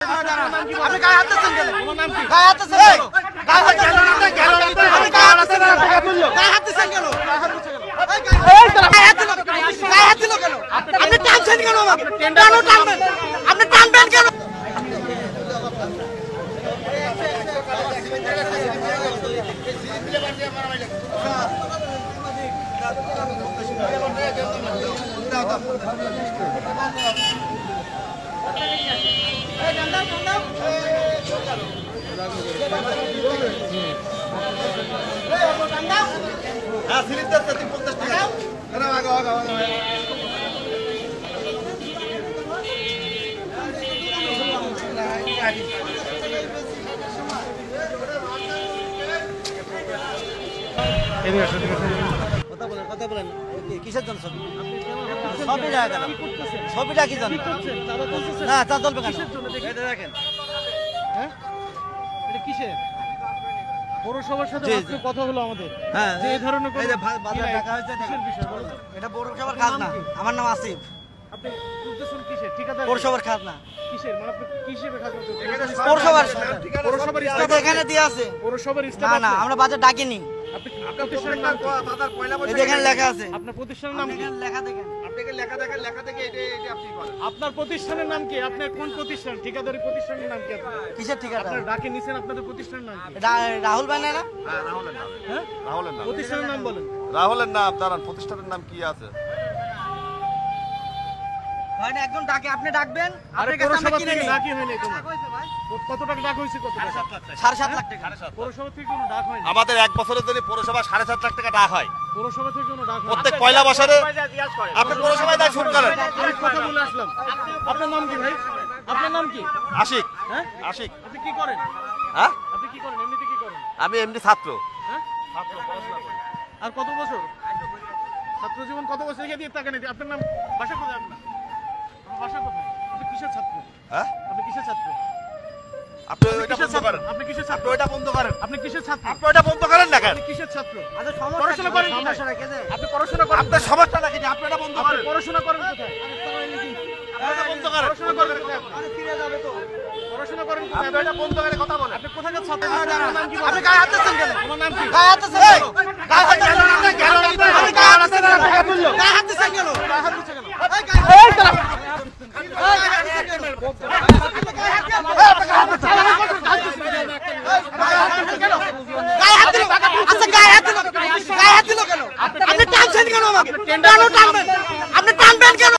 আপনি গায়ে হাত দিচ্ছেন কেন? গায়ে হাত দিচ্ছেন কেন? গায়ে হাত দিচ্ছেন কেন? আপনি গায়ে হাত দিচ্ছেন কেন? গায়ে হাত দিচ্ছেন কেন? গায়ে হাত দিল কেন? আপনি টানছেন কেন আমাকে? কেন টানবেন? আপনি টানবেন কেন? কথা বলেন কিসের জন্য ছবি? ছবিটা কেন? ছবিটা কি জানেন? না তা চলবে কেন? এটা দেখেন। হ্যাঁ এটা কিসের? পৌরসভার সাথে কথা হলো আমাদের। হ্যাঁ যে এই ধরনের এই যে বাজার টাকা হয়েছে কিসের বিষয় বলুন? এটা পৌরসভার খাজনা। আমার নাম আসিফ। আপনি বুঝতেছেন কিসের? ঠিকাদার পৌরসভার খাজনা। কিসের? মানে আপনি কিসের খাজনা করছেন? পৌরসভার স্টাফ এখানে দিয়ে আছে। পৌরসভার স্টাফ না না আমরা বাজার ডাকিনি। আপনি প্রতিষ্ঠানের নাম বাজার পয়লা বছর এখানে লেখা আছে। আপনার প্রতিষ্ঠানের নাম কি? লেখা দেখেন। আপনাকে লেখা দেখে এটা আপনি করেন। আপনার প্রতিষ্ঠানের নাম কি? আপনার কোন প্রতিষ্ঠান? ঠিকাদারি প্রতিষ্ঠানের নাম কি আপনার? কিসের ঠিকাদার? আপনারা ডাকে নিছেন আপনাদের প্রতিষ্ঠানের নাম কি? রাহুল ভাই না? হ্যাঁ রাহুলের নাম। হ্যাঁ রাহুলের নাম। প্রতিষ্ঠানের নাম বলেন। রাহুলের নাম দাঁড়ান প্রতিষ্ঠানের নাম কি আছে? ভাই না একজন ডাকে আপনি ডাকবেন আপনার কাছে আমরা কিনে নিই। ডাকি হয়নি কোনো। কত টাকা ডাক হইছে কত টাকা? 7.5 লাখ টাকা। পৌরসভা থেকে কোনো ডাক হয়নি। আমাদের এক বছরের জন্য পৌরসভা 7.5 লাখ টাকা ডাক হয়। পৌরসভা থেকে কোনো ডাক হয় প্রত্যেক পয়লা বছরে। আপনি পৌরসভায় দায় শুট করেন। আমি কথা বলে আসলাম। আপনার নাম কি ভাই? আপনার নাম কি? আশিক। হ্যাঁ আশিক। আপনি কি করেন? হ্যাঁ আপনি কি করেন? এমনিতে কি করেন? আমি এমনি ছাত্র। হ্যাঁ ছাত্র পড়াশোনা করি। আর কত বছর? ছাত্র জীবন কত বছর থেকে দিয়ে টাকা নিতে? আপনার নাম বাসা কোথায় আপনার? বাসা কোথায়? আপনি কিসের ছাত্র? হ্যাঁ আপনি কিসের ছাত্র? আপনি ওইটা বন্ধ করেন। আপনি কিসের ছাত্র? ওইটা বন্ধ করেন। আপনি কিসের ছাত্র? আপনি ওইটা বন্ধ করেন না কেন? আপনি কিসের ছাত্র? আচ্ছা পড়াশোনা করেন কোথায়? সমস্যা রাখে যে আপনি পড়াশোনা করেন। আপনার সমস্যা নাকি যে আপনি এটা বন্ধ করেন? পড়াশোনা করেন কোথায়? আপনি এটা বন্ধ করেন। পড়াশোনা করেন কোথায়? আরে ফিরে যাবে তো। পড়াশোনা করেন কোথায়? আপনি এটা বন্ধ করে কথা বলেন। আপনি কোথাকার ছাত্র? আপনি গায়ে হাত দিচ্ছেন কেন? আমার নাম কি? গায়ে হাত দিচ্ছেন কেন? গায়ে হাত দিচ্ছেন কেন? আপনি গায়ে হাত দিচ্ছেন কেন? গায়ে হাত দিচ্ছেন কেন? গায়ে হাত দিচ্ছেন কেন?